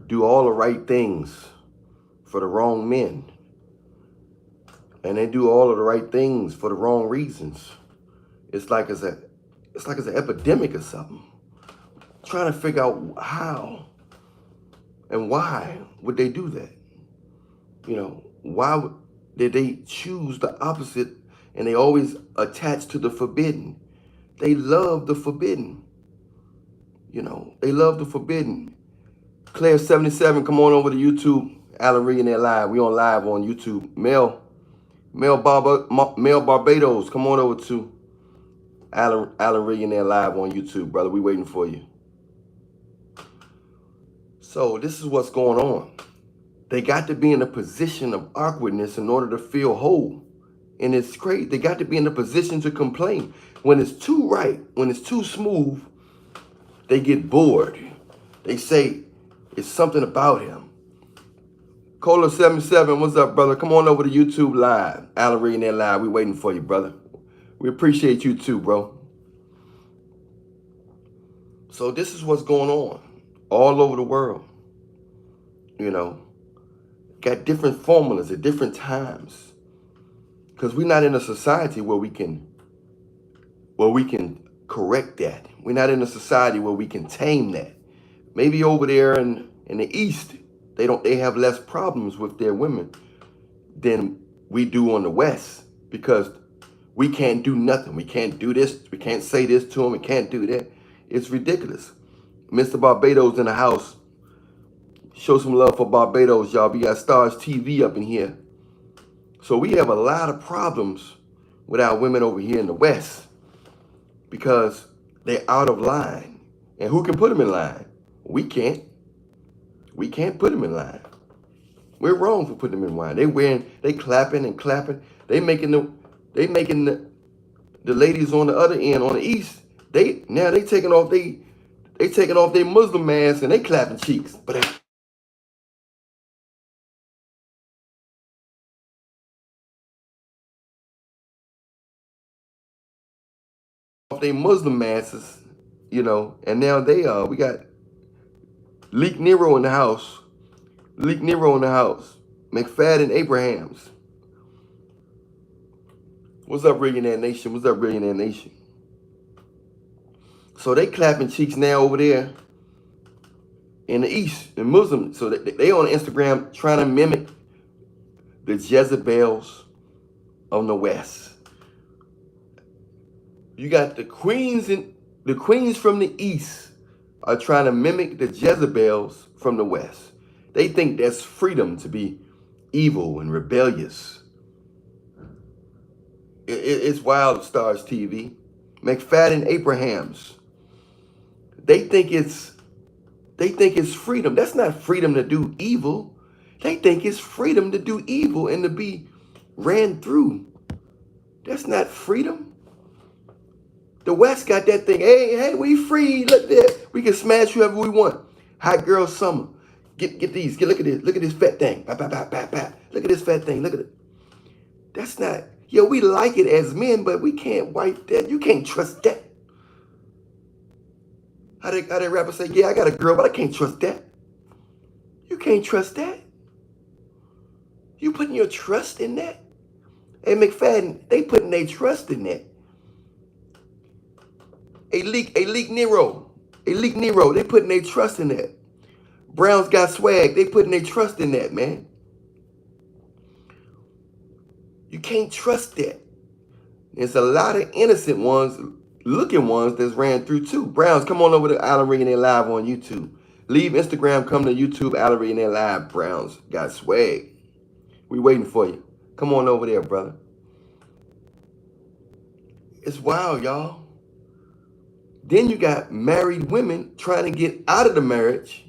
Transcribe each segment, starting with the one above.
do all the right things for the wrong men. And they do all of the right things for the wrong reasons. It's like it's an epidemic or something. Trying to figure out how and why would they do that? Why did they choose the opposite and they always attach to the forbidden? They love the forbidden. They love the forbidden. Claire77, come on over to YouTube. Alan Reed in there live. We on live on YouTube. Mel Barbados, come on over to Alan Reed in there live on YouTube, brother. We waiting for you. So this is what's going on. They got to be in a position of awkwardness in order to feel whole. And it's crazy. They got to be in a position to complain. When it's too right, when it's too smooth, they get bored. They say it's something about him. Cola77, what's up, brother? Come on over to YouTube live. Alan Reed in there live. We waiting for you, brother. We appreciate you too, bro. So this is what's going on all over the world. Got different formulas at different times. Because we're not in a society where we can correct that. We're not in a society where we can tame that. Maybe over there in the East, they have less problems with their women than we do on the West, because we can't do nothing. We can't do this. We can't say this to them. We can't do that. It's ridiculous. Mr. Barbados in the house. Show some love for Barbados, y'all. We got Stars TV up in here. So we have a lot of problems with our women over here in the West because they're out of line. And who can put them in line? We can't. We can't put them in line. We're wrong for putting them in line. They clapping and clapping. They making the ladies on the other end, on the East, they taking off their Muslim masks and they clapping cheeks. But off their Muslim masses, and now we got Leak Nero in the house. Leak Nero in the house. McFadden Abrahams. What's up, Billionaire Nation? What's up, Billionaire Nation? So they clapping cheeks now over there in the East, in Muslim. So they on Instagram trying to mimic the Jezebels of the West. You got the queens from the East are trying to mimic the Jezebels from the West. They think that's freedom to be evil and rebellious. It's wild. Stars TV. McFadden Abrahams. They think it's freedom. That's not freedom to do evil. They think it's freedom to do evil and to be ran through. That's not freedom. The West got that thing. Hey, we free. Look there. We can smash whoever we want. Hot girl summer. Get these. Look at this. Look at this fat thing. Look at this fat thing. Look at it. That's not. We like it as men, but we can't wipe that. You can't trust that. How that rapper say, I got a girl, but I can't trust that. You can't trust that. You putting your trust in that? Hey, McFadden, they putting their trust in that. A leak Nero. They putting their trust in that. Browns got swag. They putting their trust in that, man. You can't trust that. There's a lot of innocent ones, looking ones that's ran through too. Browns, come on over to Alan Reed and they're live on YouTube. Leave Instagram, come to YouTube, Alan Reed and they're live. Browns got swag. We waiting for you. Come on over there, brother. It's wild, y'all. Then you got married women trying to get out of the marriage,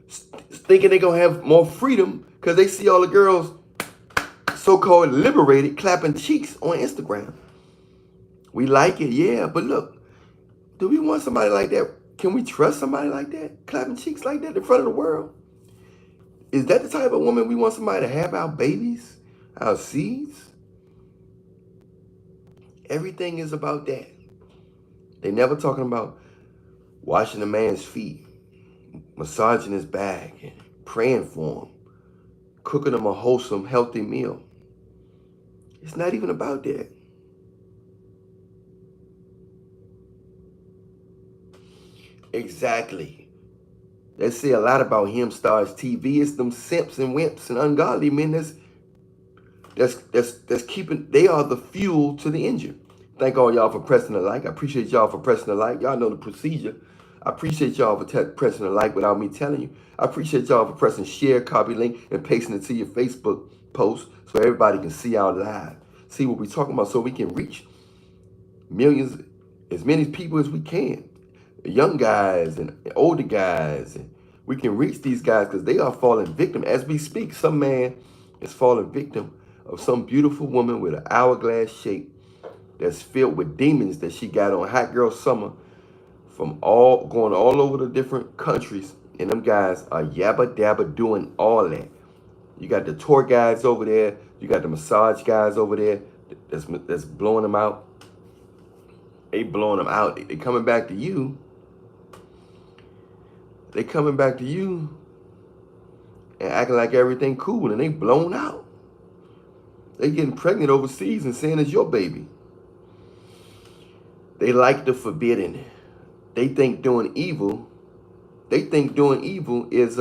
thinking they're going to have more freedom because they see all the girls so-called liberated clapping cheeks on Instagram. We like it, yeah, but look, do we want somebody like that? Can we trust somebody like that? Clapping cheeks like that in front of the world? Is that the type of woman we want somebody to have our babies, our seeds? Everything is about that. They never talking about washing a man's feet, massaging his back and praying for him, cooking him a wholesome, healthy meal. It's not even about that. Exactly. They say a lot about him stars TV. It's them simps and wimps and ungodly men that's keeping, they are the fuel to the engine. Thank all y'all for pressing the like. I appreciate y'all for pressing the like. Y'all know the procedure. I appreciate y'all for pressing the like without me telling you. I appreciate y'all for pressing share, copy link, and pasting it to your Facebook post so everybody can see our live, see what we're talking about, so we can reach millions, as many people as we can. Young guys and older guys. And we can reach these guys because they are falling victim. As we speak, some man is falling victim of some beautiful woman with an hourglass shape that's filled with demons that she got on Hot Girl Summer from going all over the different countries. And them guys are yabba dabba doing all that. You got the tour guides over there. You got the massage guys over there that's blowing them out. They blowing them out. They coming back to you. They coming back to you and acting like everything cool, and they blown out. They getting pregnant overseas and saying it's your baby. They like the forbidden. They think doing evil is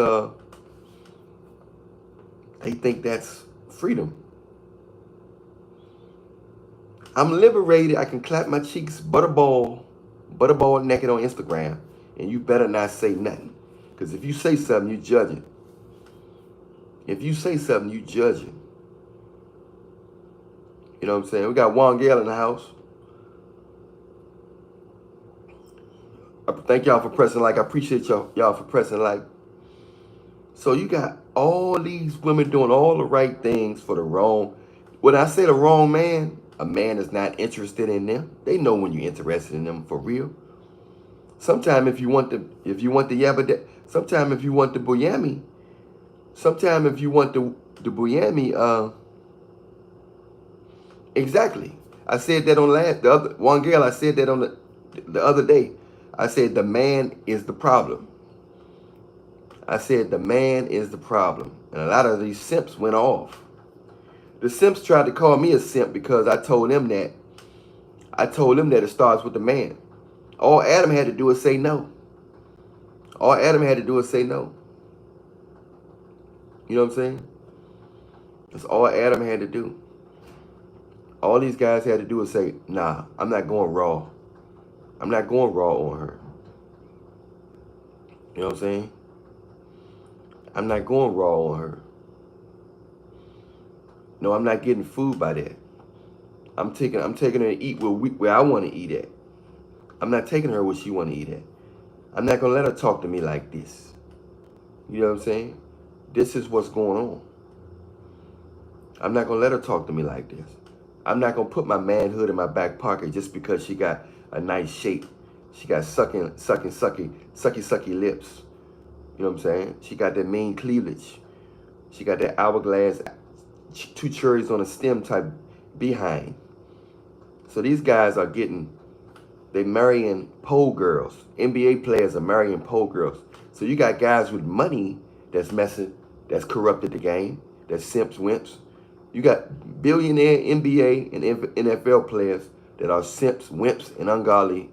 they think that's freedom. I'm liberated. I can clap my cheeks butterball naked on Instagram, and you better not say nothing. Because if you say something, you judging. If you say something, you judging. You know what I'm saying? We got Juan Gale in the house. Thank y'all for pressing like. I appreciate y'all for pressing like. So you got all these women doing all the right things for the wrong. When I say the wrong man, a man is not interested in them. They know when you're interested in them for real. Sometimes if you want the yabba, sometimes if you want the buyami, sometimes if you want the buyami, exactly. I said that on the other one girl. I said that on the other day. I said the man is the problem. I said the man is the problem, and a lot of these simps went off. The simps tried to call me a simp because I told them that. It starts with the man. All Adam had to do is say no. All Adam had to do is say no. You know what I'm saying? That's all Adam had to do. All these guys had to do is say, nah, I'm not going raw. I'm not going raw on her. You know what I'm saying? I'm not going raw on her. No, I'm not getting food by that. I'm taking her to eat where I want to eat at. I'm not taking her where she want to eat at. I'm not going to let her talk to me like this. You know what I'm saying? This is what's going on. I'm not going to let her talk to me like this. I'm not going to put my manhood in my back pocket just because she got a nice shape. She got sucky lips. You know what I'm saying? She got that mean cleavage. She got that hourglass, two cherries on a stem type behind. So these guys are they marrying pole girls. NBA players are marrying pole girls. So you got guys with money that's corrupted the game, that's simps, wimps. You got billionaire NBA and NFL players that are simps, wimps, and ungodly.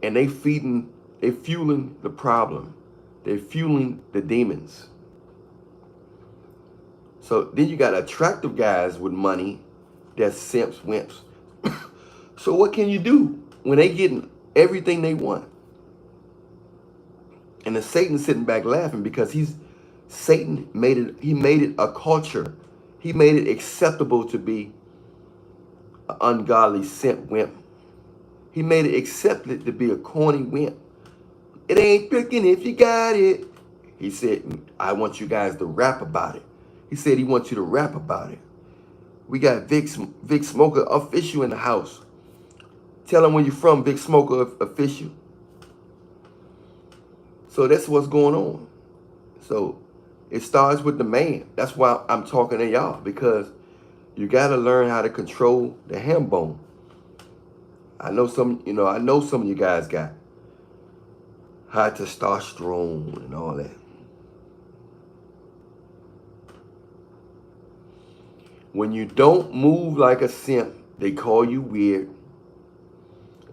And they fueling the problem. They're fueling the demons. So then you got attractive guys with money that's simps, wimps. So what can you do when they getting everything they want? And the Satan's sitting back laughing because Satan made it a culture. He made it acceptable to be an ungodly simp wimp. He made it accepted to be a corny wimp. It ain't picking if you got it. He said, I want you guys to rap about it. He said he wants you to rap about it. We got Vic Smoker Official in the house. Tell him where you from, Vic Smoker Official. So that's what's going on. So it starts with the man. That's why I'm talking to y'all, because you got to learn how to control the ham bone. I know some of you guys got high testosterone and all that. When you don't move like a simp, they call you weird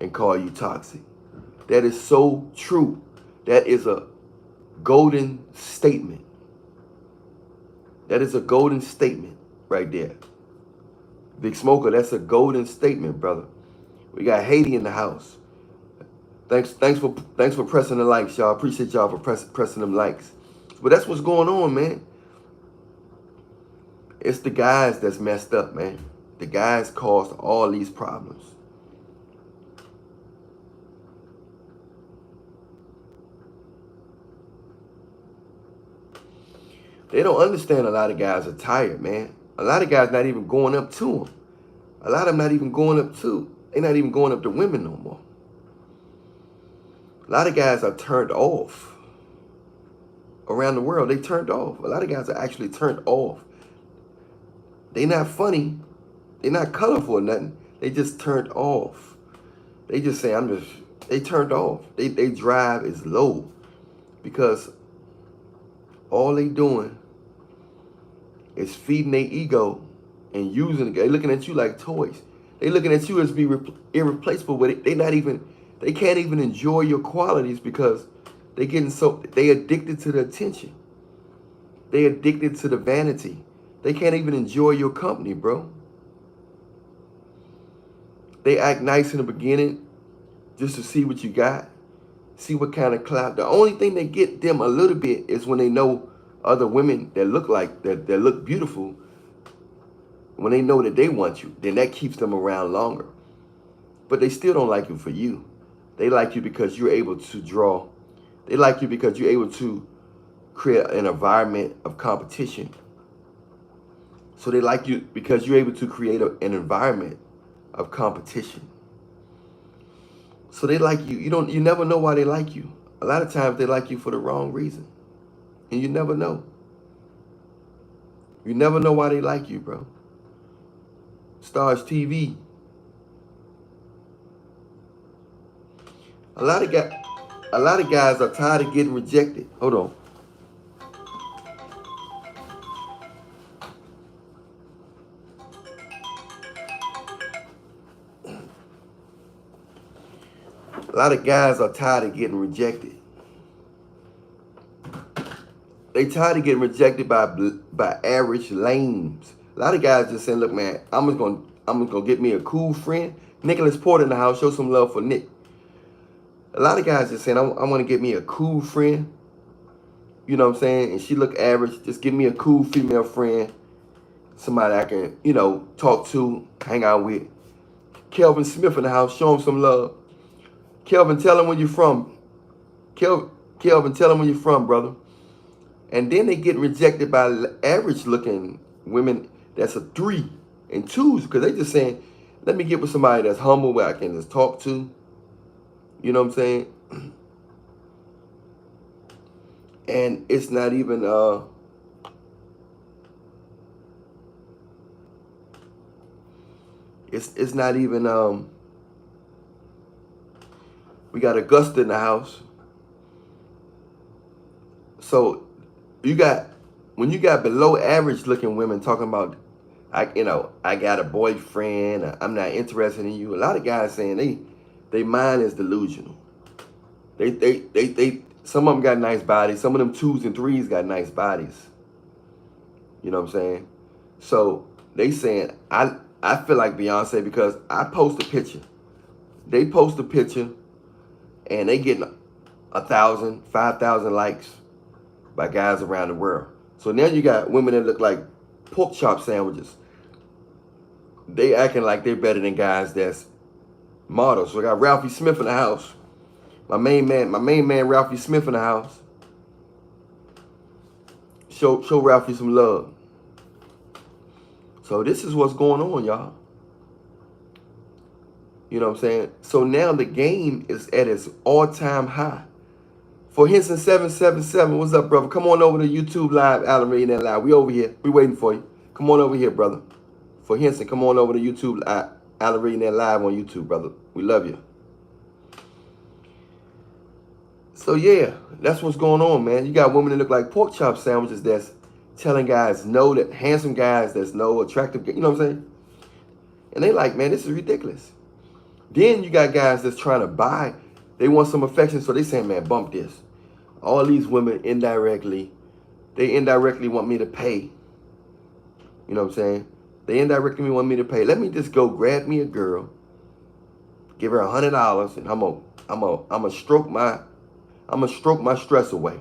and call you toxic. That is so true. That is a golden statement. That is a golden statement right there. Big Smoker, that's a golden statement, brother. We got Haiti in the house. Thanks for pressing the likes, y'all. Appreciate y'all for pressing them likes. But that's what's going on, man. It's the guys that's messed up, man. The guys caused all these problems. They don't understand a lot of guys are tired, man. A lot of guys not even going up to them. A lot of them not even going up to, they're not even going up to women no more. A lot of guys are turned off. Around the world, they turned off. A lot of guys are actually turned off. They not funny. They not colorful or nothing. They just turned off. They just say, they turned off. They drive is low because all they doing is feeding their ego and using it. They looking at you like toys. They looking at you as be irreplaceable, but they can't even enjoy your qualities because they addicted to the attention. They addicted to the vanity. They can't even enjoy your company, bro. They act nice in the beginning just to see what you got, see what kind of clout. The only thing that get them a little bit is when they know other women that look like that look beautiful. When they know that they want you, then that keeps them around longer. But they still don't like you for you. They like you because you're able to draw. They like you because you're able to create an environment of competition. So they like you because you're able to create an environment of competition. So they like you. You never know why they like you. A lot of times they like you for the wrong reason. And you never know. You never know why they like you, bro. Stars TV. A lot of guys are tired of getting rejected. Hold on. A lot of guys are tired of getting rejected. They tired of getting rejected by average lames. A lot of guys just saying, look, man, I'm just gonna get me a cool friend. Nicholas Porter in the house, show some love for Nick. A lot of guys just saying, I want to get me a cool friend. You know what I'm saying? And she look average. Just give me a cool female friend. Somebody I can, talk to, hang out with. Kelvin Smith in the house, show him some love. Kelvin, tell him where you're from. Kelvin, tell him where you're from, brother. And then they get rejected by average looking women that's a 3 and 2s because they just saying, let me get with somebody that's humble where I can just talk to. You know what I'm saying? And it's not even it's not even we got Augusta in the house. So when you got below average looking women talking about I got a boyfriend, I'm not interested in you. A lot of guys saying they mind is delusional. They some of them got nice bodies. Some of them 2s and 3s got nice bodies. You know what I'm saying? So they saying I feel like Beyonce because I post a picture. They post a picture and they getting 1,000, 5,000 likes by guys around the world. So now you got women that look like pork chop sandwiches. They acting like they're better than guys that's models. So I got Ralphie Smith in the house. My main man Ralphie Smith in the house. Show Ralphie some love. So this is what's going on, y'all. You know what I'm saying? So now the game is at its all-time high. For Henson 777, what's up, brother? Come on over to YouTube Live, Alan Reed and Live. We over here. We waiting for you. Come on over here, brother. For Henson, come on over to YouTube, Alan Reed and Live on YouTube, brother. We love you. So yeah, that's what's going on, man. You got women that look like pork chop sandwiches that's telling guys no, that handsome guys that's no, attractive, you know what I'm saying? And they like, man, this is ridiculous. Then you got guys that's trying to buy. They want some affection, so they saying, man, bump this. All these women they indirectly want me to pay. You know what I'm saying? They indirectly want me to pay. Let me just go grab me a girl, give her $100, and I'm gonna stroke my stress away.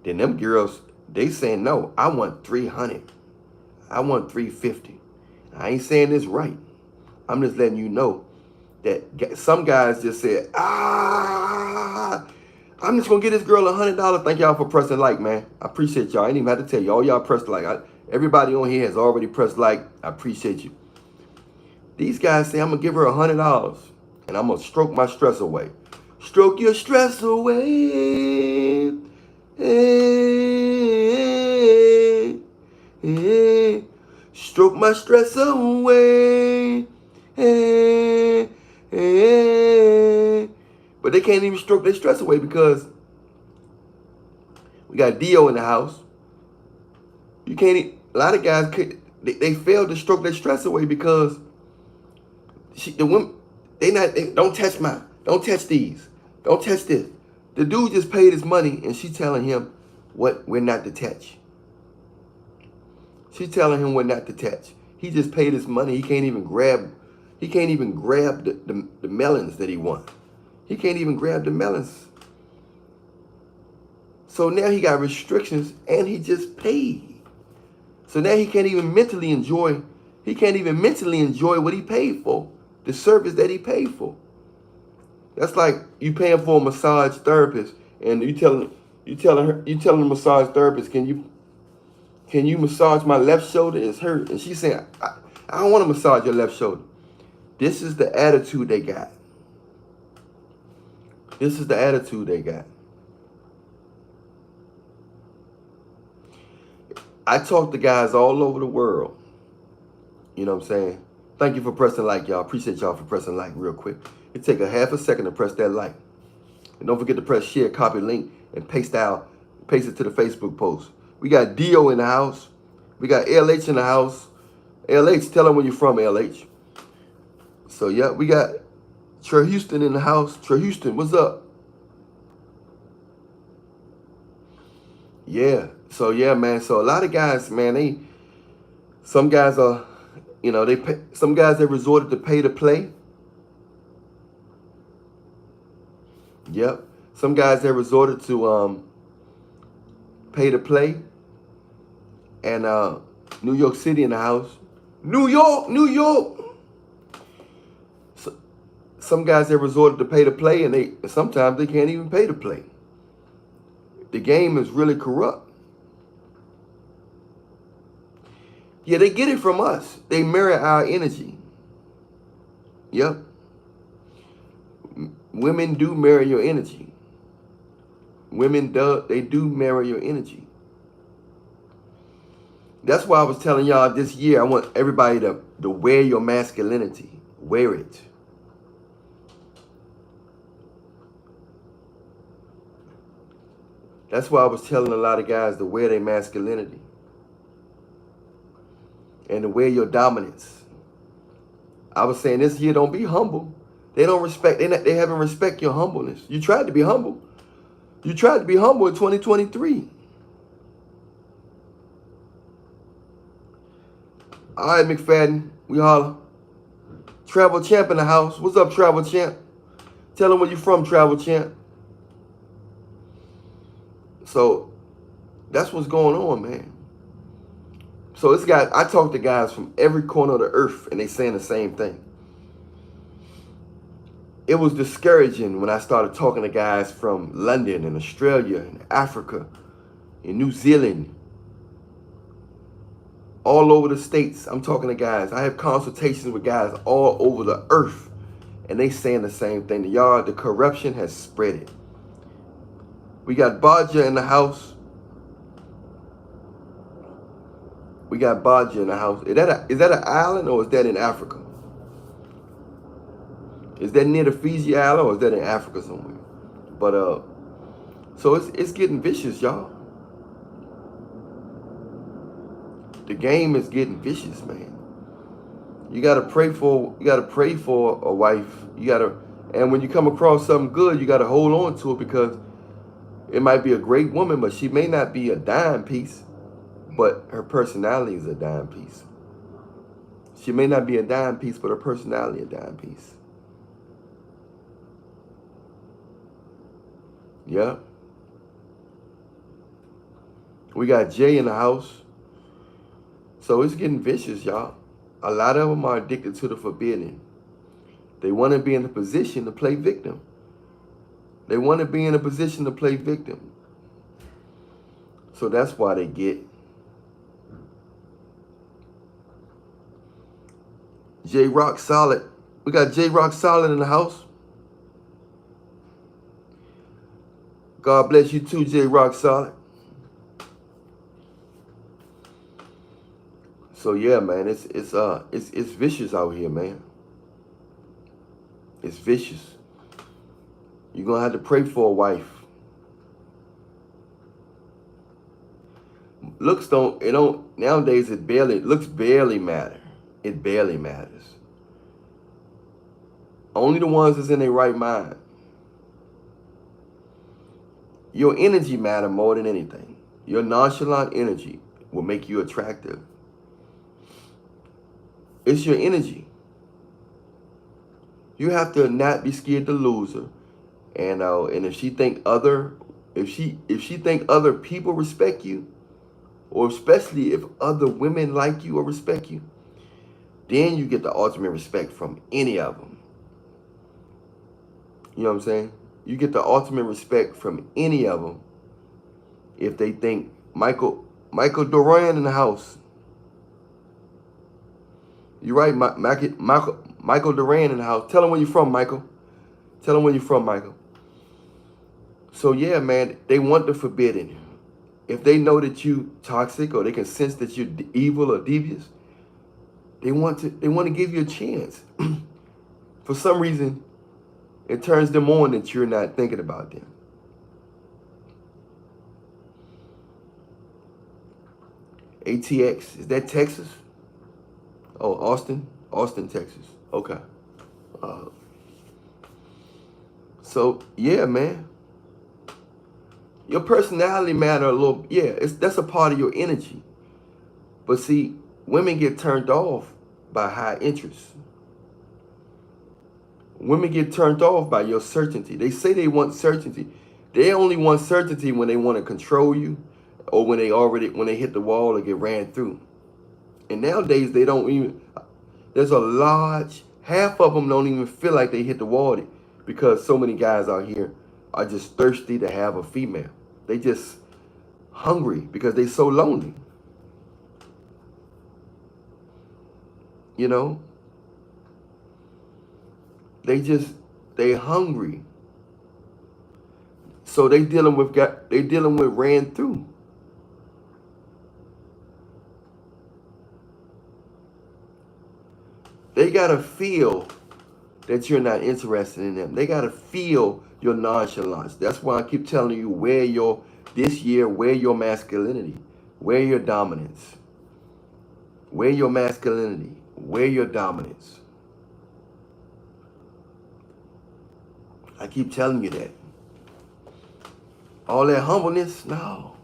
Then them girls, they saying no. I want 300. I want 350. I ain't saying this right. I'm just letting you know that some guys just said, I'm just gonna get this girl $100. Thank y'all for pressing like, man. I appreciate y'all. I ain't even have to tell you. All y'all pressed like. Everybody on here has already pressed like. I appreciate you. These guys say I'm gonna give her $100 and I'm gonna stroke my stress away. Stroke your stress away. Hey, hey. Stroke my stress away. Hey, hey. But they can't even stroke their stress away because we got Dio in the house. You can't. A lot of guys they fail to stroke their stress away because the women don't touch don't touch these, don't touch this. The dude just paid his money and she telling him what we're not to touch. She's telling him we're not to touch. He just paid his money. He can't even grab the melons that he wants. He can't even grab the melons. So now he got restrictions and he just paid. So now he can't even mentally enjoy what he paid for, the service that he paid for. That's like you paying for a massage therapist and you telling the massage therapist, can you massage my left shoulder? It's hurt. And she's saying, I don't want to massage your left shoulder. This is the attitude they got. This is the attitude they got. I talk to guys all over the world. You know what I'm saying? Thank you for pressing like, y'all. Appreciate y'all for pressing like real quick. It take a half a second to press that like. And don't forget to press share, copy link, and paste it to the Facebook post. We got Dio in the house. We got LH in the house. LH, tell them where you're from, LH. So, yeah, we got Trey Houston in the house. Trey Houston, what's up? Yeah. So, yeah, man. So, a lot of guys, man, some guys are, some guys have resorted to pay to play. Yep. Some guys have resorted to pay to play. And New York City in the house. New York. So, some guys have resorted to pay to play, and sometimes they can't even pay to play. The game is really corrupt. Yeah, they get it from us. They mirror our energy. Yep. Women do mirror your energy. They do mirror your energy. That's why I was telling y'all this year, I want everybody to wear your masculinity. Wear it. That's why I was telling a lot of guys to wear their masculinity. And to wear your dominance. I was saying this year, don't be humble. They haven't respect your humbleness. You tried to be humble. You tried to be humble in 2023. All right, McFadden, we holler. Travel Champ in the house. What's up, Travel Champ? Tell them where you from, Travel Champ. So that's what's going on, man. So I talk to guys from every corner of the earth, and they saying the same thing. It was discouraging when I started talking to guys from London and Australia and Africa and New Zealand, all over the States. I'm talking to guys. I have consultations with guys all over the earth, and they saying the same thing. The corruption has spread it. We got Baja in the house. We got Baja in the house. Is that an island or is that in Africa? Is that near the Fiji Island or is that in Africa somewhere? But so it's getting vicious, y'all. The game is getting vicious, man. You gotta pray for a wife. And when you come across something good, you gotta hold on to it, because it might be a great woman, but she may not be a dime piece, but her personality is a dime piece. She may not be a dime piece, but her personality a dime piece. Yeah. We got Jay in the house. So it's getting vicious, y'all. A lot of them are addicted to the forbidden. They want to be in a position to play victim. They want to be in a position to play victim. So that's why they get J Rock Solid. We got J Rock Solid in the house. God bless you too, J Rock Solid. So yeah, man, it's vicious out here, man. It's vicious. You're gonna have to pray for a wife. Looks nowadays looks barely matter. It barely matters. Only the ones that's in their right mind. Your energy matter more than anything. Your nonchalant energy will make you attractive. It's your energy. You have to not be scared to lose her. And if she think other people respect you, or especially if other women like you or respect you, then you get the ultimate respect from any of them. You know what I'm saying? You get the ultimate respect from any of them if they think Michael Doran in the house. You're right, Michael Doran in the house. Tell him where you're from, Michael. Tell him where you're from, Michael. So yeah, man, they want the forbidden. If they know that you toxic, or they can sense that you're evil or devious, they want to give you a chance. For some reason, it turns them on that you're not thinking about them. ATX, is that Texas? Oh, Austin, Texas. Okay. So yeah, man, your personality matter a little. Yeah, that's a part of your energy. But see, women get turned off by high interest. Women get turned off by your certainty. They say they want certainty. They only want certainty when they want to control you, or when they hit the wall or get ran through. And nowadays they don't even. There's half of them don't even feel like they hit the wall, because so many guys out here are just thirsty to have a female. They just hungry because they so lonely. You know? They hungry. So they dealing with ran through. They gotta feel that you're not interested in them. They gotta feel your nonchalance. That's why I keep telling you, wear your masculinity, wear your dominance, wear your masculinity, wear your dominance. I keep telling you that. All that humbleness, no.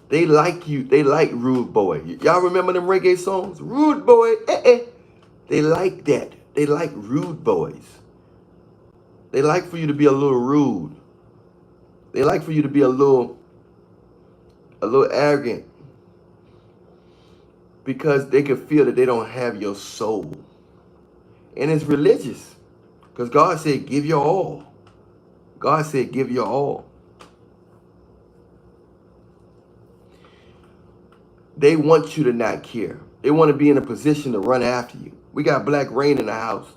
They like you. They like rude boy. Y'all remember them reggae songs? Rude boy, They like that. They like rude boys. They like for you to be a little rude. They like for you to be a little arrogant, because they can feel that they don't have your soul. And it's religious, because God said, give your all. God said, give your all. They want you to not care. They want to be in a position to run after you. We got Black Rain in the house.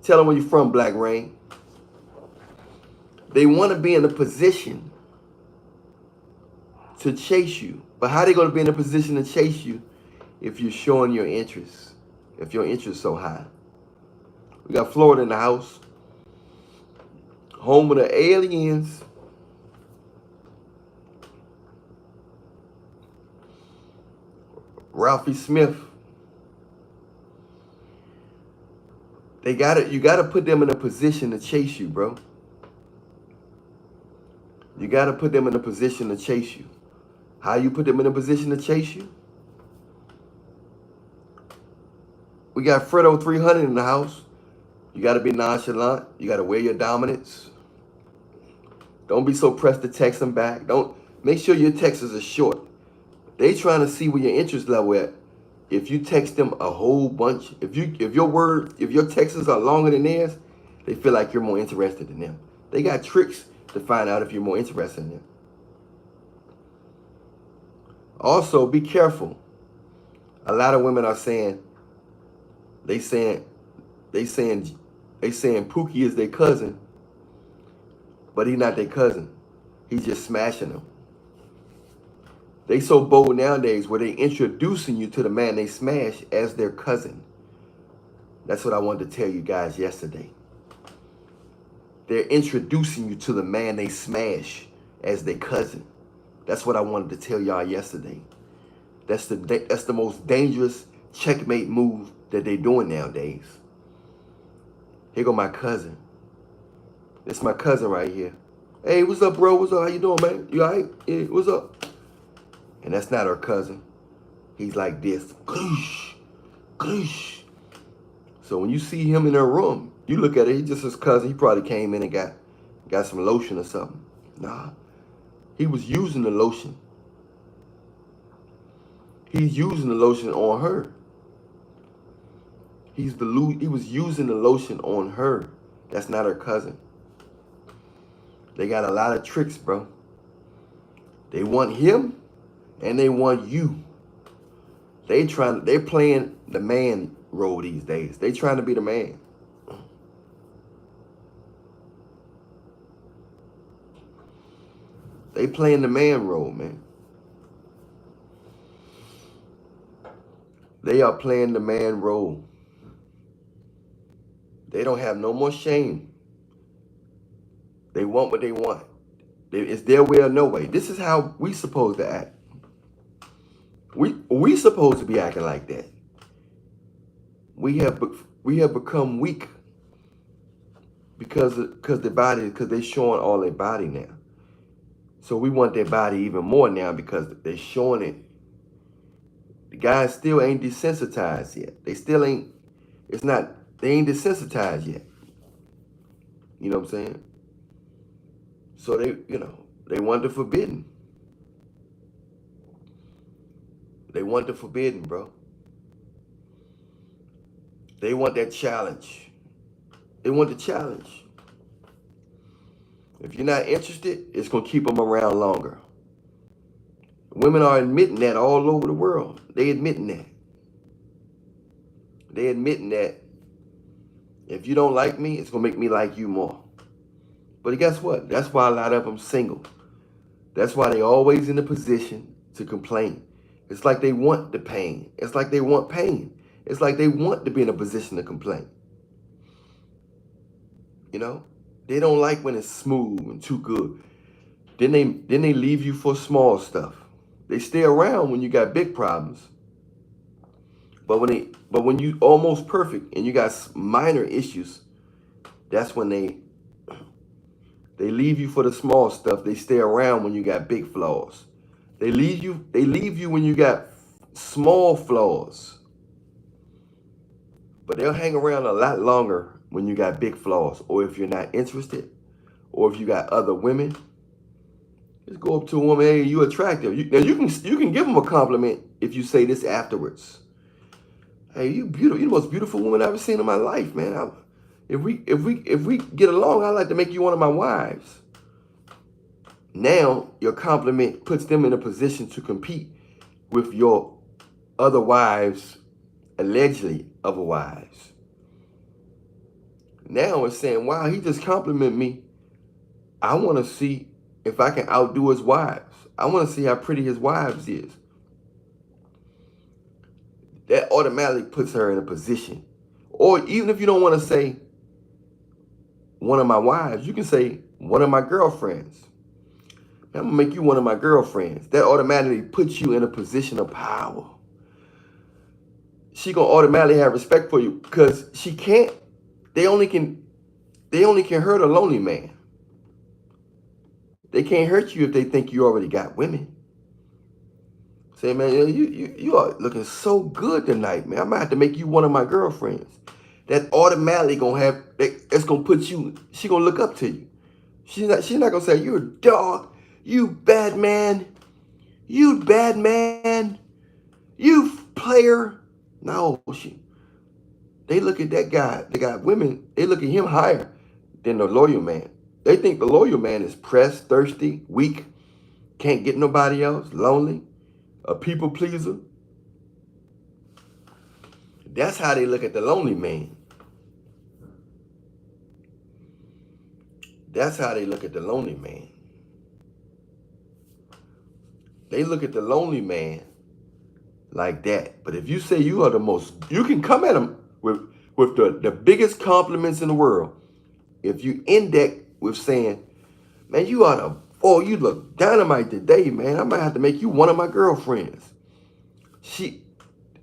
Tell them where you're from, Black Rain. They want to be in a position to chase you. But how are they going to be in a position to chase you if you're showing your interest? If your interest is so high. We got Florida in the house. home of the aliens. Ralphie Smith. You gotta put them in a position to chase you, bro. You gotta put them in a position to chase you. How you put them in a position to chase you? We got Fredo 300 in the house. You gotta be nonchalant. You gotta wear your dominance. Don't be so pressed to text them back. Don't make sure your texts are short. They trying to see where your interest level at. If you text them a whole bunch, if your texts are longer than theirs, they feel like you're more interested in them. They got tricks to find out if you're more interested in them. Also, be careful. A lot of women are saying Pooky is their cousin, but he's not their cousin. He's just smashing them. They so bold nowadays where they introducing you to the man they smash as their cousin. That's what I wanted to tell you guys yesterday. They're introducing you to the man they smash as their cousin. That's what I wanted to tell y'all yesterday. That's the most dangerous checkmate move that they're doing nowadays. Here go my cousin. This is my cousin right here. Hey, what's up, bro? What's up? How you doing, man? You all right? Yeah, what's up? And that's not her cousin. He's like this. Gloosh, gloosh. So when you see him in her room, you look at it, he's just his cousin. He probably came in and got some lotion or something. Nah. He was using the lotion. He's using the lotion on her. He was using the lotion on her. That's not her cousin. They got a lot of tricks, bro. They want him and they want you. They're playing the man role these days. They trying to be the man. They playing the man role, man. They are playing the man role. They don't have no more shame. They want what they want. It's their way or no way. This is how we supposed to act. We supposed to be acting like that. We have become weak because they're showing all their body now. So we want their body even more now because they're showing it. The guys still ain't desensitized yet. They ain't desensitized yet. You know what I'm saying? So they want the forbidden. They want the forbidden, bro. They want that challenge. They want the challenge. If you're not interested, it's going to keep them around longer. Women are admitting that all over the world. They admitting that. They admitting that if you don't like me, it's going to make me like you more. But guess what? That's why a lot of them single. That's why they always in a position to complain. It's like they want the pain. It's like they want pain. It's like they want to be in a position to complain. You know? They don't like when it's smooth and too good. Then they leave you for small stuff. They stay around when you got big problems. But when you almost perfect and you got minor issues, that's when they leave you for the small stuff. They stay around when you got big flaws. They leave you when you got small flaws. But they'll hang around a lot longer when you got big flaws, or if you're not interested, or if you got other women. Just go up to a woman, hey, you attractive. You can give them a compliment if you say this afterwards. Hey, you beautiful. You're the most beautiful woman I've ever seen in my life, man. If we get along, I'd like to make you one of my wives. Now your compliment puts them in a position to compete with your other wives, allegedly other wives. Now it's saying, wow, he just complimented me. I want to see if I can outdo his wives. I want to see how pretty his wives is. That automatically puts her in a position. Or even if you don't want to say, one of my wives. You can say one of my girlfriends. I'm gonna make you one of my girlfriends. That automatically puts you in a position of power. She gonna automatically have respect for you because she can't. They only can hurt a lonely man. They can't hurt you if they think you already got women. Say, man, you are looking so good tonight, man. I'm gonna have to make you one of my girlfriends. That automatically gonna have. It's gonna put you. She gonna look up to you. She's not gonna say you're a dog. You bad man. You bad man. You player. No, they look at that guy. They got women. They look at him higher than the loyal man. They think the loyal man is pressed, thirsty, weak, can't get nobody else, lonely, a people pleaser. That's how they look at the lonely man. That's how they look at the lonely man. They look at the lonely man like that. But if you say you are the most, you can come at them with the biggest compliments in the world. If you index with saying, man, you are the, oh, you look dynamite today, man. I might have to make you one of my girlfriends.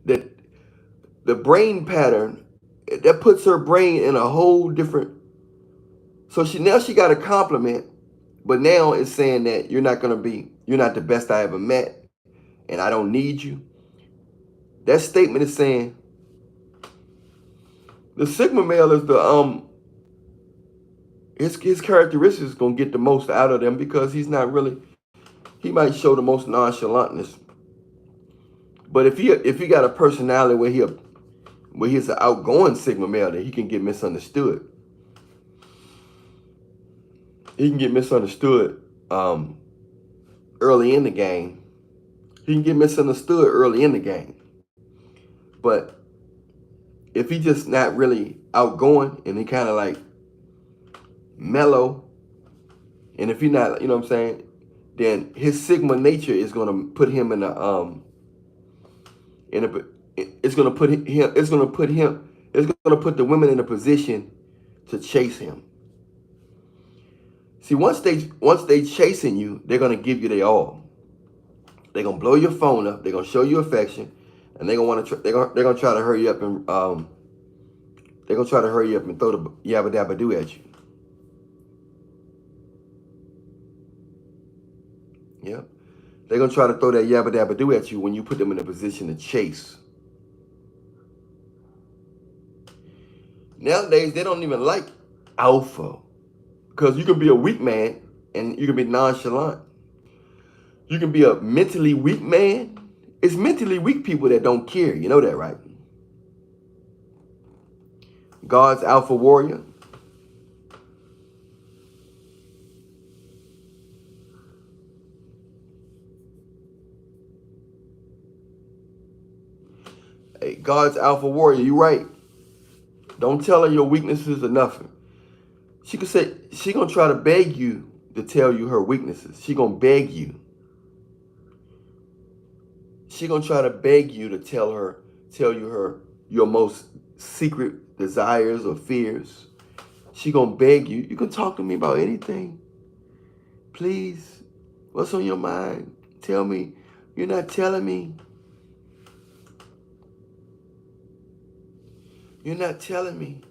The brain pattern, that puts her brain in a whole different, so now she got a compliment, but now it's saying that you're not the best I ever met, and I don't need you. That statement is saying the Sigma male is his characteristics gonna get the most out of them because he might show the most nonchalantness. But if he got a personality where he's an outgoing Sigma male, that he can get misunderstood. He can get misunderstood early in the game. He can get misunderstood early in the game. But if he just not really outgoing and he kind of like mellow, and if he not, you know what I'm saying, then his Sigma nature is gonna put him in it's gonna put the women in a position to chase him. See, once they chasing you, they're gonna give you their all. They're gonna blow your phone up. They're gonna show you affection, and they're gonna try to hurry up and throw the yabba dabba do at you. Yeah, they're gonna try to throw that yabba dabba do at you when you put them in a position to chase. Nowadays, they don't even like alpha. Because you can be a weak man and you can be nonchalant. You can be a mentally weak man. It's mentally weak people that don't care. You know that, right? God's alpha warrior. Hey, God's alpha warrior, you right. Don't tell her your weaknesses or nothing. She could say, she gonna try to beg you to tell you her weaknesses. She gonna beg you. She gonna try to beg you to tell you your most secret desires or fears. She gonna beg you. You can talk to me about anything. Please, what's on your mind? Tell me. You're not telling me. You're not telling me.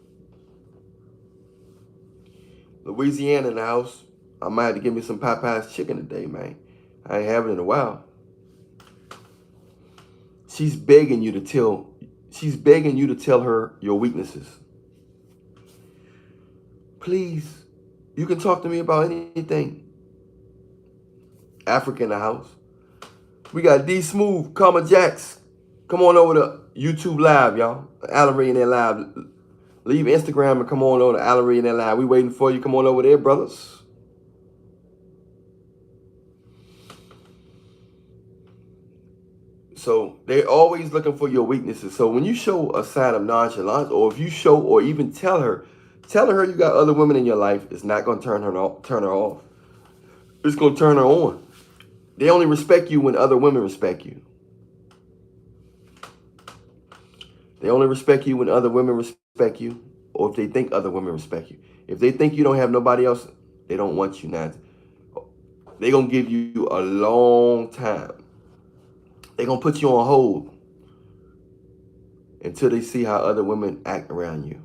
Louisiana in the house. I might have to give me some Popeye's chicken today, man. I ain't having it in a while. She's begging you to tell her your weaknesses. Please, you can talk to me about anything. Africa in the house. We got D Smooth, Karma Jacks. Come on over to YouTube Live, y'all. Alan Ray in there live. Leave Instagram and come on over to Alan Ray in there live. We waiting for you. Come on over there, brothers. So they're always looking for your weaknesses. So when you show a sign of nonchalance, or if you show or even tell her you got other women in your life, it's not going to turn her off. It's going to turn her on. They only respect you when other women respect you. They only respect you when other women respect you, or if they think other women respect you. If they think you don't have nobody else, they don't want you now. They're going to give you a long time. They're going to put you on hold until they see how other women act around you.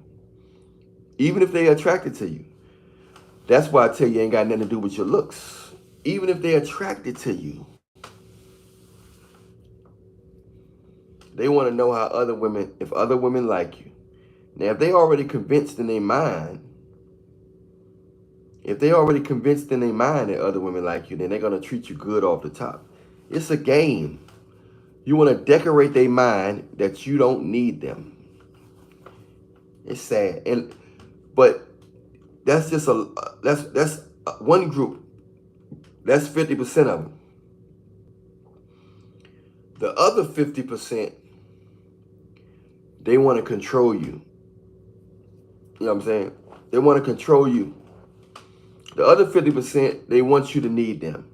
Even if they're attracted to you. That's why I tell you, it ain't got nothing to do with your looks. Even if they're attracted to you. They want to know how other women, if other women like you. Now, if they already convinced in their mind, that other women like you, then they're going to treat you good off the top. It's a game. You want to decorate their mind that you don't need them. It's sad. But that's just that's one group. That's 50% of them. The other 50%, they want to control you. You know what I'm saying? They want to control you. The other 50%, they want you to need them.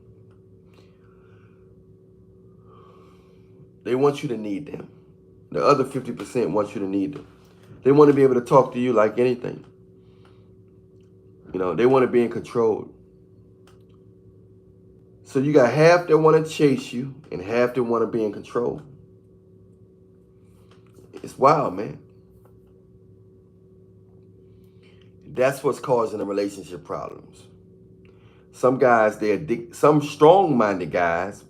They want you to need them. The other 50% want you to need them. They want to be able to talk to you like anything. You know, they want to be in control. So you got half that want to chase you and half that want to be in control. It's wild, man. That's what's causing the relationship problems. Some guys, some strong-minded guys.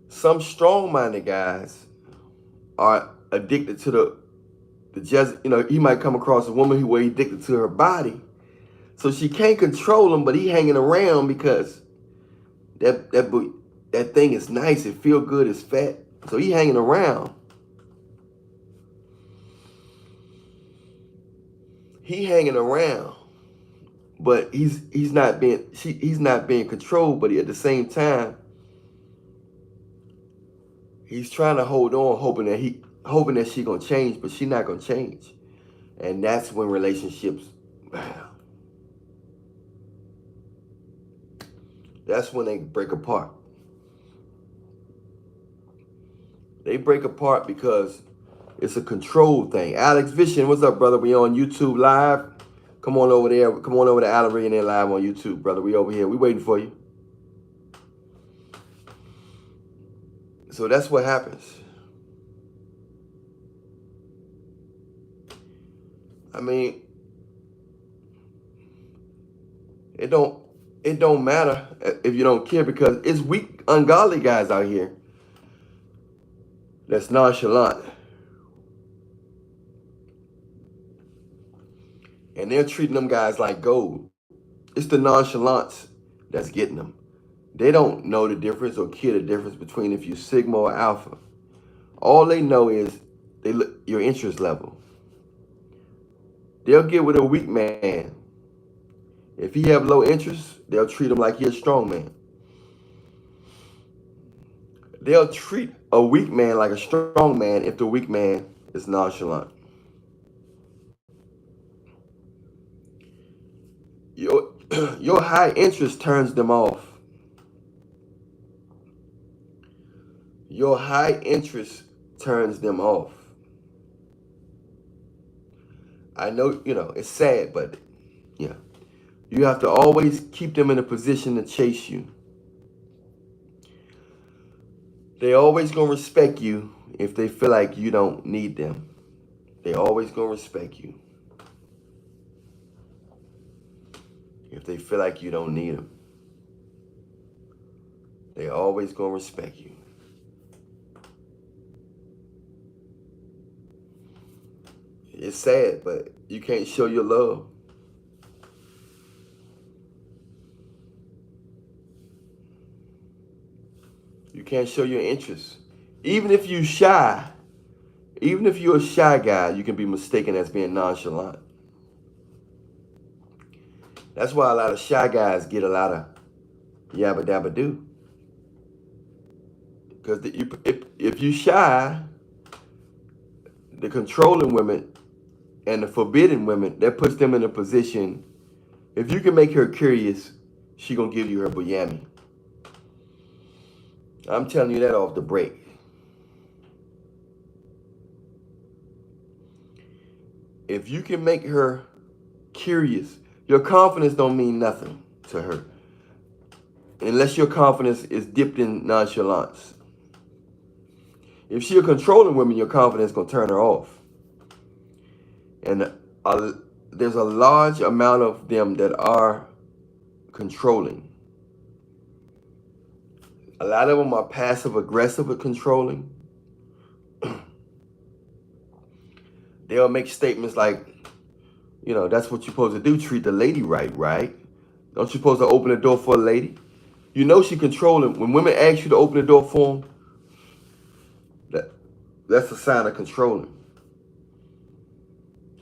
Some strong-minded guys are addicted to the just, you know, he might come across a woman where he's addicted to her body. So she can't control him, but he hanging around because that thing is nice, it feel good, it's fat. So he hanging around. He hanging around, but he's not being controlled. But at the same time, he's trying to hold on, hoping that she gonna change, but she not gonna change, and that's when relationships, that's when they break apart. They break apart because it's a control thing. Alex Vision, what's up, brother? We on YouTube live. Come on over there. Come on over to Alex Vision live on YouTube, brother. We over here. We waiting for you. So that's what happens. I mean, it don't matter if you don't care, because it's weak, ungodly guys out here that's nonchalant. And they're treating them guys like gold. It's the nonchalance that's getting them. They don't know the difference or care the difference between if you're Sigma or Alpha. All they know is they look your interest level. They'll get with a weak man. If he have low interest, they'll treat him like he's a strong man. They'll treat a weak man like a strong man if the weak man is nonchalant. Your high interest turns them off. Your high interest turns them off. I know, it's sad, but yeah. You have to always keep them in a position to chase you. They always gonna respect you if they feel like you don't need them. They always gonna respect you if they feel like you don't need them. They always gonna respect you. It's sad, but you can't show your love. You can't show your interest. Even if you're shy, even if you're a shy guy, you can be mistaken as being nonchalant. That's why a lot of shy guys get a lot of yabba dabba do. Because if you're shy, the controlling women and the forbidden women, that puts them in a position, if you can make her curious, she gonna give you her buyami. I'm telling you that off the break. if you can make her curious, your confidence don't mean nothing to her unless your confidence is dipped in nonchalance. If she's controlling women, your confidence gonna turn her off. And there's a large amount of them that are controlling. A lot of them are passive aggressive at controlling. They'll make statements like, you know, that's what you're supposed to do, treat the lady right, right? Don't you supposed to open the door for a lady? You know she controlling. When women ask you to open the door for them, that's a sign of controlling.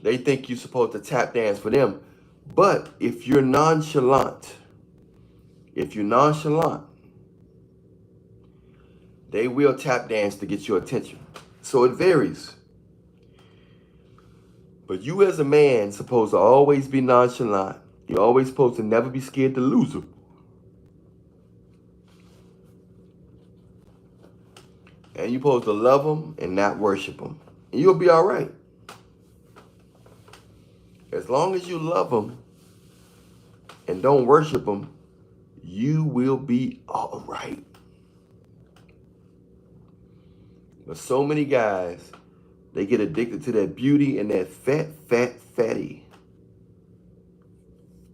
They think you're supposed to tap dance for them. But if you're nonchalant, they will tap dance to get your attention. So it varies. But you as a man supposed to always be nonchalant. You're always supposed to never be scared to lose them. And you're supposed to love them and not worship them. And you'll be all right. As long as you love them and don't worship them, you will be all right. But so many guys, they get addicted to that beauty and that fatty.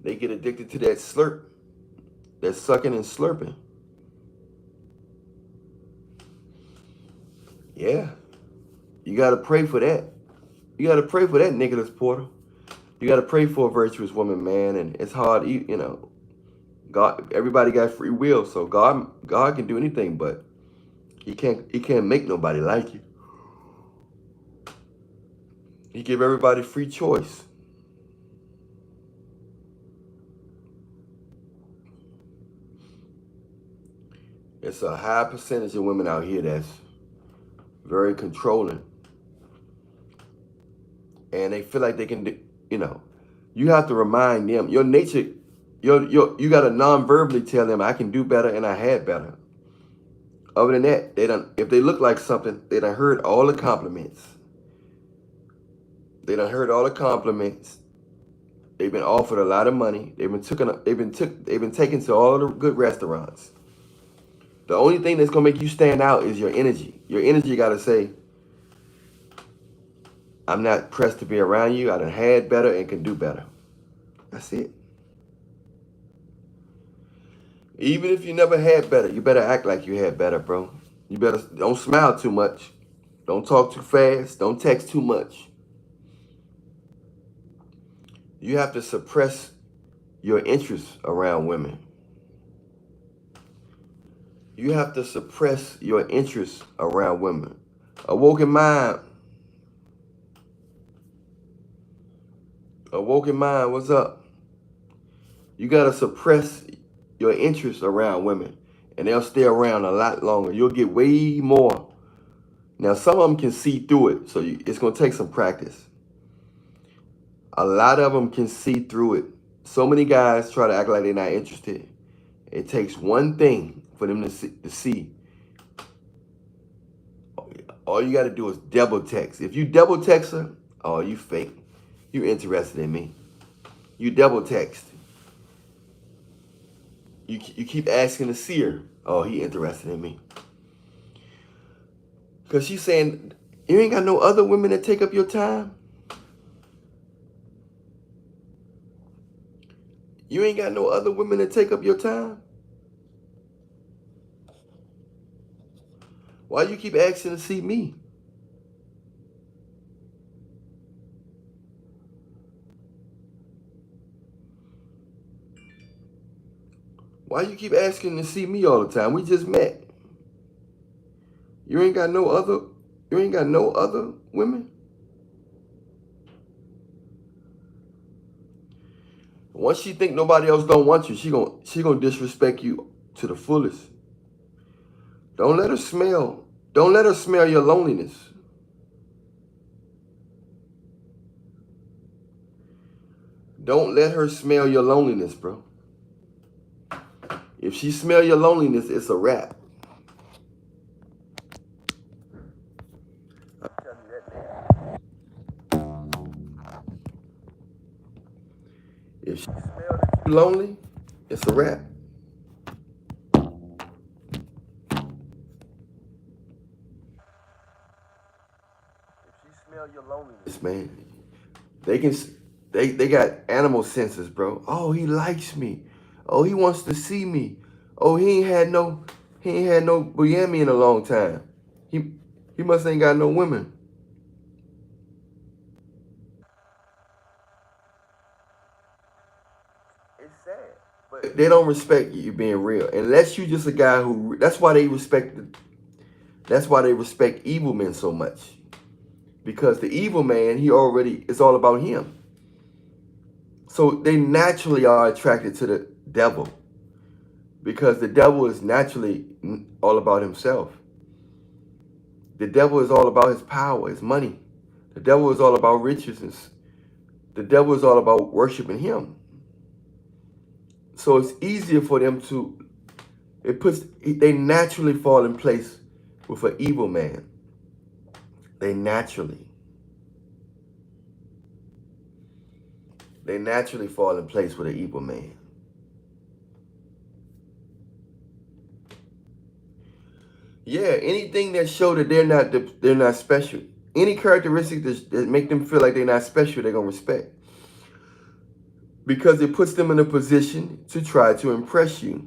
They get addicted to that slurp, that sucking and slurping. Yeah, you got to pray for that. You got to pray for that, Nicholas Porter. You got to pray for a virtuous woman, man. And it's hard, you know. God, everybody got free will, so God can do anything, but He can't make nobody like you. He give everybody free choice. It's a high percentage of women out here that's very controlling. And they feel like they can do, you know, you have to remind them, your nature, you got to non-verbally tell them, I can do better and I had better. Other than that, if they look like something, they done heard all the compliments. They done heard all the compliments. They've been offered a lot of money. They've been taken to all the good restaurants. The only thing that's gonna make you stand out is your energy. Your energy gotta say, I'm not pressed to be around you. I done had better and can do better. That's it. Even if you never had better, you better act like you had better, bro. You better don't smile too much. Don't talk too fast. Don't text too much. You have to suppress your interests around women. You have to suppress your interests around women. Awoken mind, what's up? You got to suppress your interests around women, and they'll stay around a lot longer. You'll get way more. Now, some of them can see through it, so it's going to take some practice. A lot of them can see through it. So many guys try to act like they're not interested. It takes one thing for them to see. All you got to do is double text. If you double text her, oh, you fake. You interested in me. You double text. You keep asking to see her. Oh, he interested in me. Because she's saying, you ain't got no other women that take up your time? You ain't got no other women that take up your time? Why you keep asking to see me? Why you keep asking to see me all the time? We just met. You ain't got no other women? Once she think nobody else don't want you, she gonna disrespect you to the fullest. Don't let her smell your loneliness. Don't let her smell your loneliness, bro. If she smell your loneliness, it's a wrap. I'm telling you that, man. lonely, it's a wrap. If she smell your loneliness, man, they can. They got animal senses, bro. Oh, he likes me. Oh, he wants to see me. Oh, he ain't had no Miami in a long time. He he must ain't got no women. It's sad, but they don't respect you being real unless you just a guy who. That's why they respect. That's why they respect evil men so much, because the evil man, he already, it's all about him. So they naturally are attracted to the devil because the devil is naturally all about himself. The devil is all about his power, his money. The devil is all about riches. The devil is all about worshiping him. So it's easier for them to, they naturally fall in place with an evil man. They naturally. They naturally fall in place with an evil man. Yeah, anything that show that they're not special. Any characteristics that make them feel like they're not special, they're gonna respect. Because it puts them in a position to try to impress you.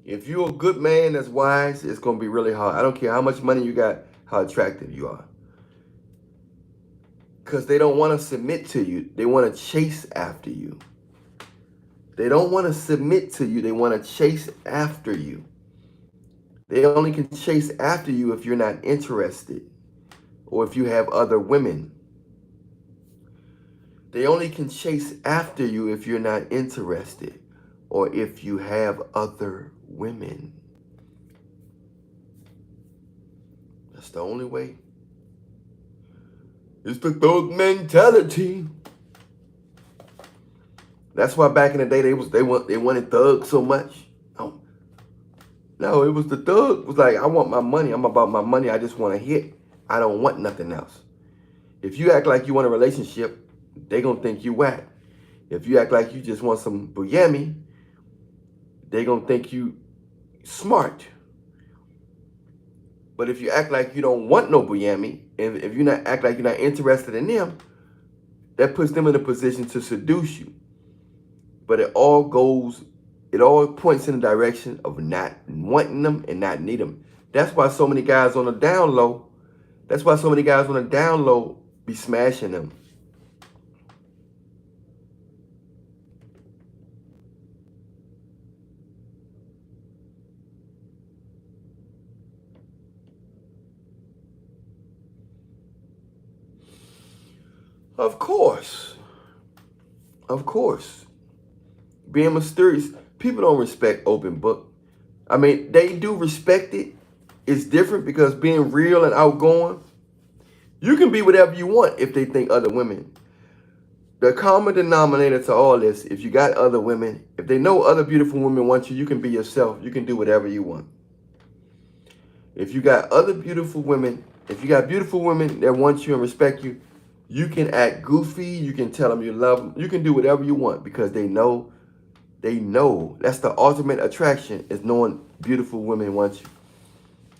If you're a good man that's wise, it's gonna be really hard. I don't care how much money you got, how attractive you are. Because they don't want to submit to you. They want to chase after you. They don't want to submit to you. They want to chase after you. They only can chase after you if you're not interested or if you have other women. They only can chase after you if you're not interested or if you have other women. That's the only way. It's the thug mentality. That's why back in the day they wanted thugs so much. No, it was the thug was like, I want my money. I'm about my money. I just want to hit. I don't want nothing else. If you act like you want a relationship, they gonna think you whack. If you act like you just want some buyami, they gonna think you smart. But if you act like you don't want no buyami, and if you not act like you're not interested in them, that puts them in a position to seduce you. But it all points in the direction of not wanting them and not need them. That's why so many guys on the down low, be smashing them. Of course. Of course. Being mysterious, people don't respect open book. I mean, they do respect it. It's different because being real and outgoing, you can be whatever you want if they think other women. The common denominator to all this, if you got other women, if they know other beautiful women want you, you can be yourself. You can do whatever you want. If you got other beautiful women, if you got beautiful women that want you and respect you, you can act goofy. You can tell them you love them. You can do whatever you want because they know that's the ultimate attraction is knowing beautiful women want you.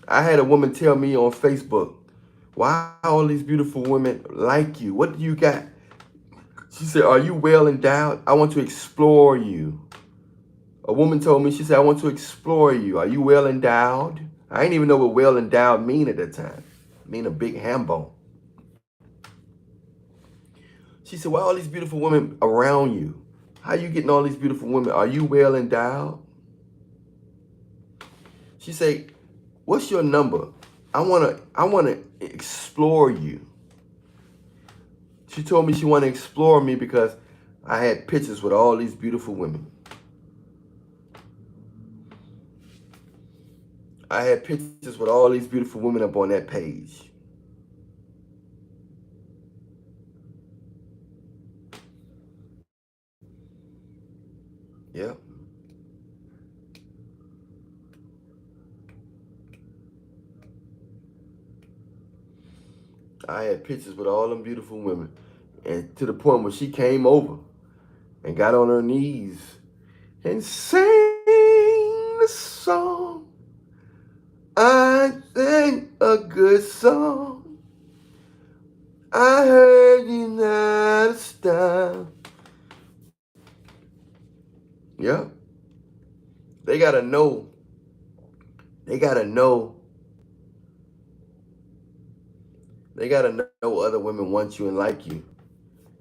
I had a woman tell me on Facebook, why all these beautiful women like you? What do you got? She said, are you well endowed? I want to explore you. A woman told me, she said, I want to explore you. Are you well endowed? I didn't even know what well endowed mean at that time. It mean a big ham bone. She said, why all these beautiful women around you? How you getting all these beautiful women? Are you well endowed? She said, what's your number? I wanna explore you. She told me she wanna explore me because I had pictures with all these beautiful women. I had pictures with all these beautiful women up on that page. Yeah. I had pictures with all them beautiful women. And to the point where she came over and got on her knees and sang the song. I sang a good song. I heard you not stop. Yeah. They gotta know. They gotta know. They gotta know other women want you and like you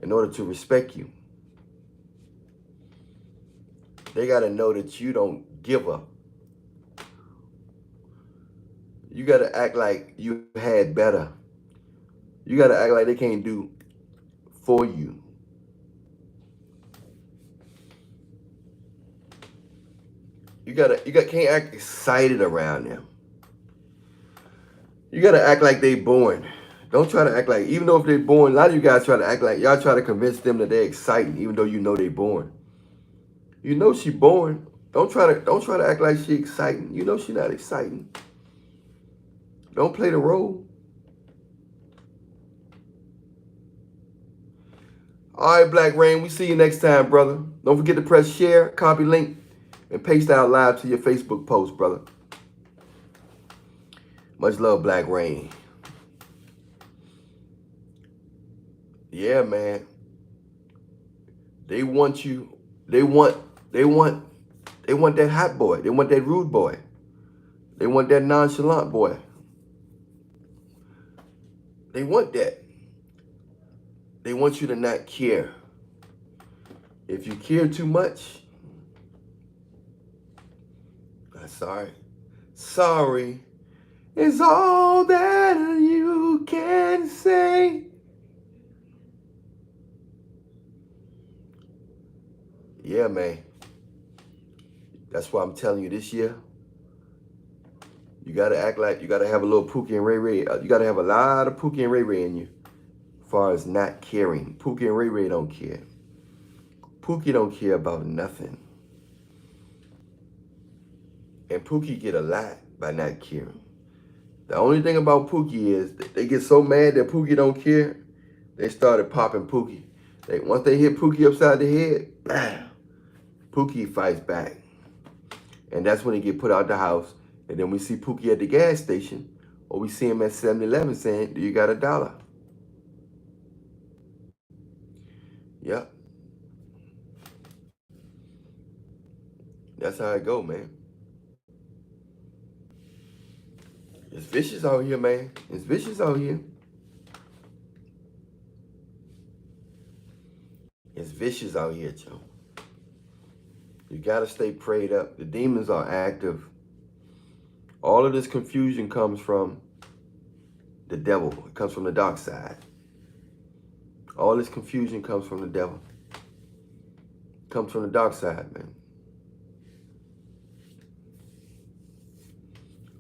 in order to respect you. They gotta know that you don't give up. You gotta act like you had better. You gotta act like they can't do for you. You can't act excited around them. You gotta act like they boring. Don't try to act like, even though if they're boring, a lot of you guys try to act like y'all try to convince them that they're exciting, even though you know they're boring. You know she boring. Don't try to act like she exciting. You know she not exciting. Don't play the role. All right, Black Rain, we see you next time, brother. Don't forget to press share, copy link, and paste out live to your Facebook post, brother. Much love, Black Rain. Yeah, man. They want you. They want that hot boy. They want that rude boy. They want that nonchalant boy. They want that. They want you to not care. If you care too much, sorry. Sorry is all that you can say. Yeah, man. That's why I'm telling you this year, you got to act like you got to have a little Pooky and Ray Ray. You got to have a lot of Pooky and Ray Ray in you as far as not caring. Pooky and Ray Ray don't care. Pooky don't care about nothing. And Pooky get a lot by not caring. The only thing about Pooky is that they get so mad that Pooky don't care, they started popping Pooky. Once they hit Pooky upside the head, bam, Pooky fights back. And that's when he get put out the house. And then we see Pooky at the gas station, or we see him at 7-Eleven saying, do you got $1? Yep. That's how it go, man. It's vicious out here, man. It's vicious out here. It's vicious out here, Joe. You got to stay prayed up. The demons are active. All of this confusion comes from the devil. It comes from the dark side. All this confusion comes from the devil. It comes from the dark side, man.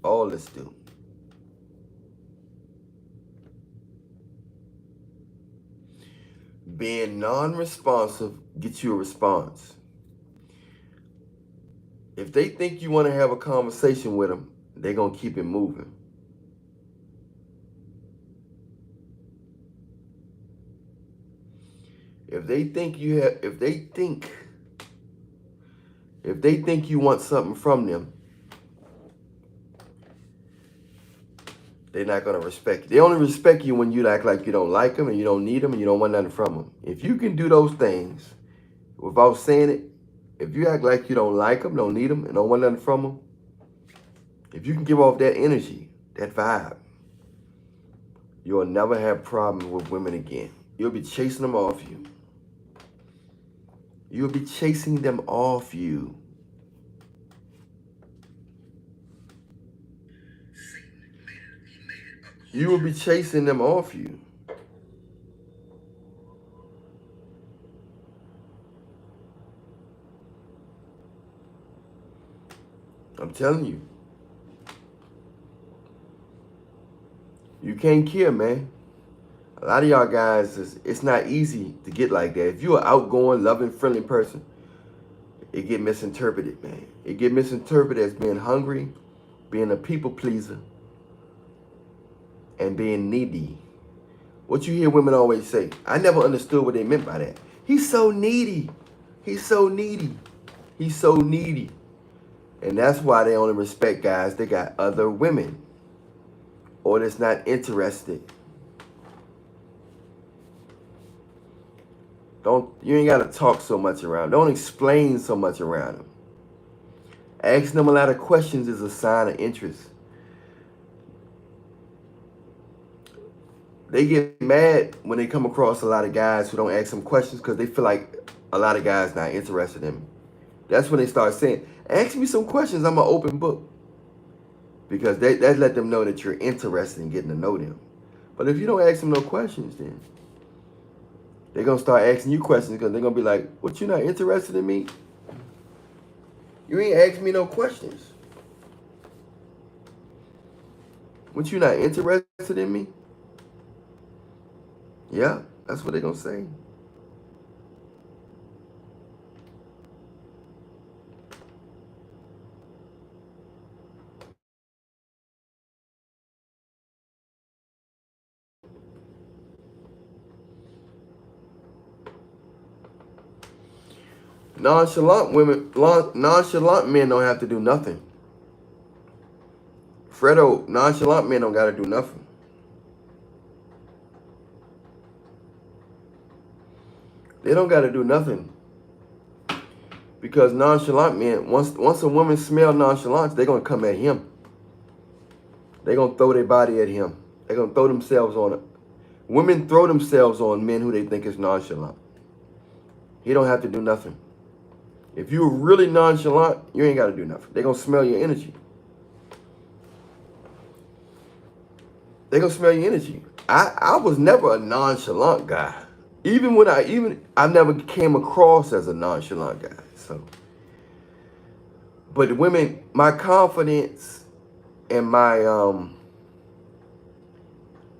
All this do. Being non-responsive gets you a response. If they think you want to have a conversation with them, they're going to keep it moving. If they think you want something from them, they're not going to respect you. They only respect you when you act like you don't like them and you don't need them and you don't want nothing from them. If you can do those things without saying it, if you act like you don't like them, don't need them, and don't want nothing from them, if you can give off that energy, that vibe, you'll never have problems with women again. You'll be chasing them off you. You'll be chasing them off you. You will be chasing them off you. I'm telling you. You can't care, man. A lot of y'all guys, it's not easy to get like that. If you're an outgoing, loving, friendly person, it get misinterpreted, man. It get misinterpreted as being hungry, being a people pleaser, and being needy. What you hear women always say, I never understood what they meant by that. He's so needy. He's so needy. He's so needy. And that's why they only respect guys that got other women or that's not interested. You ain't gotta talk so much around. Don't explain so much around them. Asking them a lot of questions is a sign of interest. They get mad when they come across a lot of guys who don't ask them questions because they feel like a lot of guys not interested in them. That's when they start saying, ask me some questions, I'm an open book. Because that let them know that you're interested in getting to know them. But if you don't ask them no questions, then they're going to start asking you questions because they're going to be like, what, you not interested in me? You ain't asking me no questions. What, you not interested in me? Yeah, that's what they're going to say. Nonchalant men don't have to do nothing. Fredo, nonchalant men don't got to do nothing. They don't got to do nothing. Because nonchalant men, once a woman smell nonchalance, they're going to come at him. They're going to throw their body at him. They're going to throw themselves on it. Women throw themselves on men who they think is nonchalant. He don't have to do nothing. If you're really nonchalant, you ain't got to do nothing. They're going to smell your energy. They're going to smell your energy. I was never a nonchalant guy. Even when I never came across as a nonchalant guy. So, but the women, my confidence and my,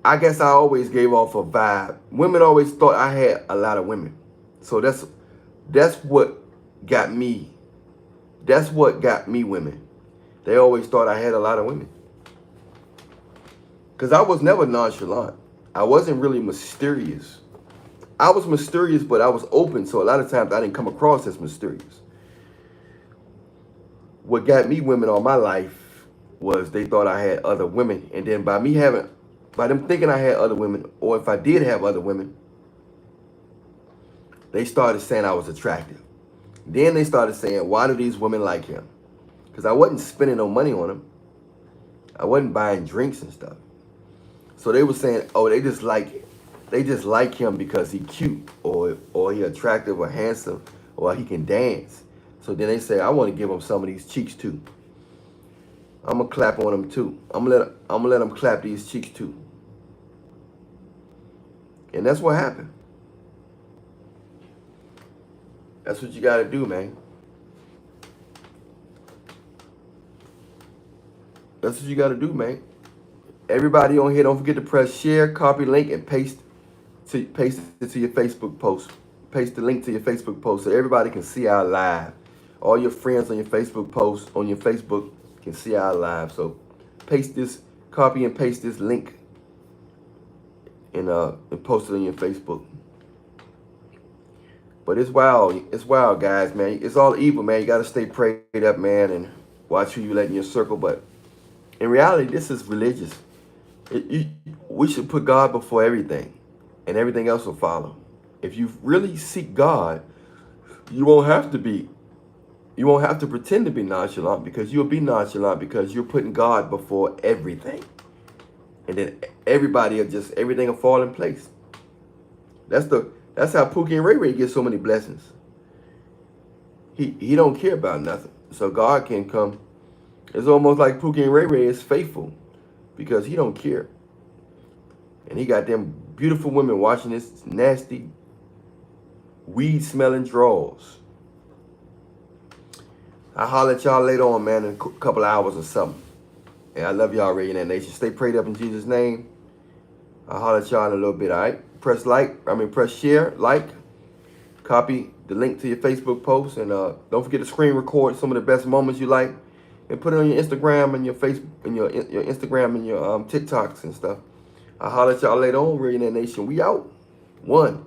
I guess I always gave off a vibe. Women always thought I had a lot of women. So that's what got me. That's what got me women. They always thought I had a lot of women. Because I was never nonchalant. I wasn't really mysterious. I was mysterious, but I was open. So a lot of times I didn't come across as mysterious. What got me women all my life was they thought I had other women. And then by them thinking I had other women, or if I did have other women, they started saying I was attractive. Then they started saying, why do these women like him? Because I wasn't spending no money on him. I wasn't buying drinks and stuff. So they were saying, oh, they just like him because he cute or he attractive or handsome or he can dance. So then they say, I want to give him some of these cheeks too. I'm going to clap on him too. I'm gonna let him clap these cheeks too. And that's what happened. That's what you got to do, man. That's what you got to do, man. Everybody on here, don't forget to press share, copy link, and paste it to your Facebook post. Paste the link to your Facebook post so everybody can see our live. All your friends on your Facebook post, on your Facebook, can see our live. So copy and paste this link and post it on your Facebook. But it's wild, guys, man. It's all evil, man. You got to stay prayed up, man, and watch who you let in your circle. But in reality, this is religious. We should put God before everything, and everything else will follow. If you really seek God, you won't have to pretend to be nonchalant, because you'll be nonchalant because you're putting God before everything. And then everything will fall in place. That's how Pooky and Ray Ray get so many blessings. He don't care about nothing. So God can come. It's almost like Pooky and Ray Ray is faithful because he don't care. And he got them beautiful women watching this nasty weed smelling drawers. I'll holler at y'all later on, man, in a couple hours or something. And I love y'all, Radio Net Nation. Stay prayed up in Jesus' name. I'll holler at y'all in a little bit, all right? Press share, like, copy the link to your Facebook post, and don't forget to screen record some of the best moments you like, and put it on your Instagram and your Facebook and your Instagram and your TikToks and stuff. I'll holler at y'all later on, Millionaire Nation. We out. One.